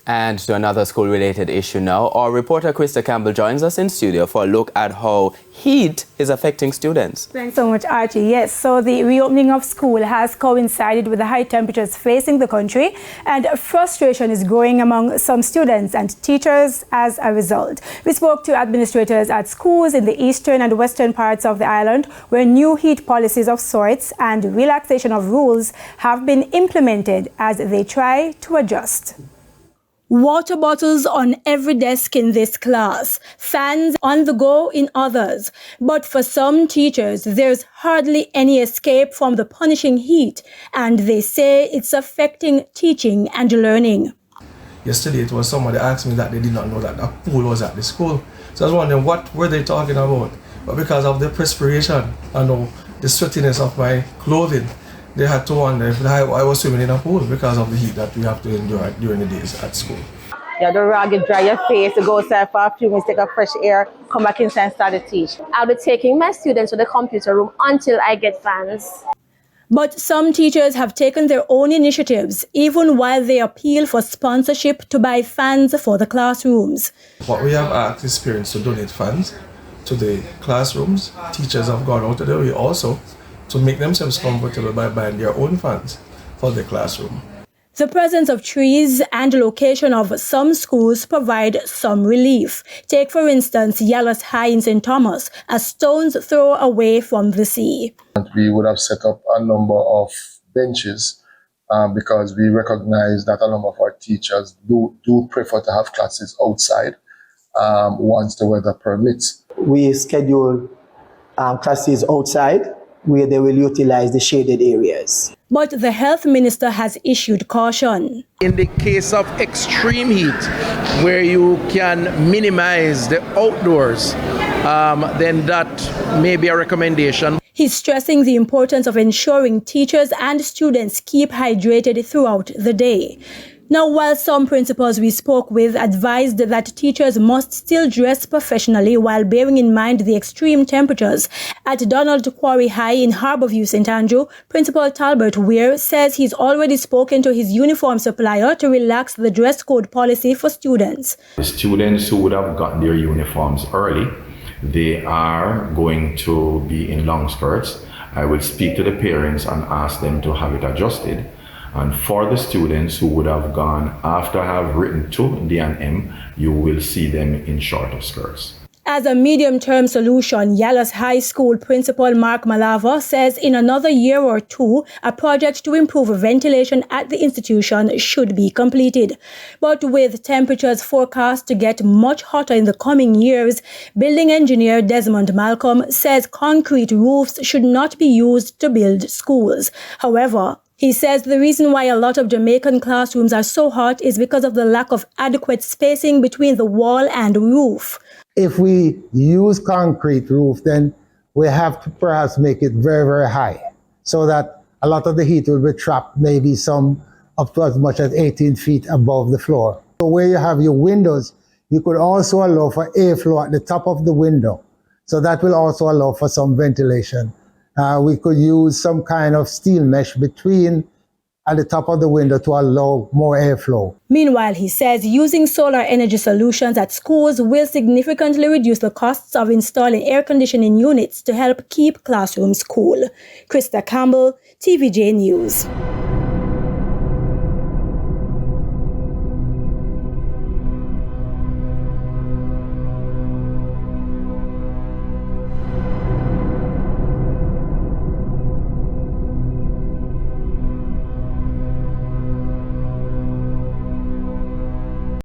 And to another school-related issue now, our reporter Krista Campbell joins us in studio for a look at how heat is affecting students. Thanks so much, Archie. Yes, so the reopening of school has coincided with the high temperatures facing the country, and frustration is growing among some students and teachers as a result. We spoke to administrators at schools in the eastern and western parts of the island, where new heat policies of sorts and relaxation of rules have been implemented as they try to adjust. Water bottles on every desk in this class, fans on the go in others. But for some teachers, there's hardly any escape from the punishing heat, and they say it's affecting teaching and learning. Yesterday, it was somebody asked me that they did not know that a pool was at the school. So I was wondering, what were they talking about? But because of the perspiration and the sweatiness of my clothing, they had to wonder if I was swimming in a pool because of the heat that we have to endure during the days at school. You have to rag it, dry your face, to go outside for a few minutes, take a fresh air, come back inside and start to teach. I'll be taking my students to the computer room until I get fans. But some teachers have taken their own initiatives, even while they appeal for sponsorship to buy fans for the classrooms. What we have asked is parents to donate funds to the classrooms. Teachers have gone out of their way also to make themselves comfortable by buying their own fans for the classroom. The presence of trees and location of some schools provide some relief. Take, for instance, Yallas High in St. Thomas, a stone's throw away from the sea. We would have set up a number of benches because we recognize that a number of our teachers do prefer to have classes outside once the weather permits. We schedule classes outside, where they will utilize the shaded areas. But the health minister has issued caution. In the case of extreme heat, where you can minimize the outdoors, then that may be a recommendation. He's stressing the importance of ensuring teachers and students keep hydrated throughout the day. Now, while some principals we spoke with advised that teachers must still dress professionally while bearing in mind the extreme temperatures, at Donald Quarry High in Harborview, St. Andrew, Principal Talbert Weir says he's already spoken to his uniform supplier to relax the dress code policy for students. The students who would have gotten their uniforms early, they are going to be in long skirts. I will speak to the parents and ask them to have it adjusted. And for the students who would have gone after I have written to D&M, you will see them in shorter skirts. As a medium-term solution, Yallas High School Principal Mark Malava says in another year or two, a project to improve ventilation at the institution should be completed. But with temperatures forecast to get much hotter in the coming years, building engineer Desmond Malcolm says concrete roofs should not be used to build schools. However, he says the reason why a lot of Jamaican classrooms are so hot is because of the lack of adequate spacing between the wall and roof. If we use concrete roof, then we have to perhaps make it very, very high so that a lot of the heat will be trapped, maybe some up to as much as 18 feet above the floor. So where you have your windows, you could also allow for airflow at the top of the window. So that will also allow for some ventilation. We could use some kind of steel mesh between at the top of the window to allow more airflow. Meanwhile, he says using solar energy solutions at schools will significantly reduce the costs of installing air conditioning units to help keep classrooms cool. Krista Campbell, TVJ News.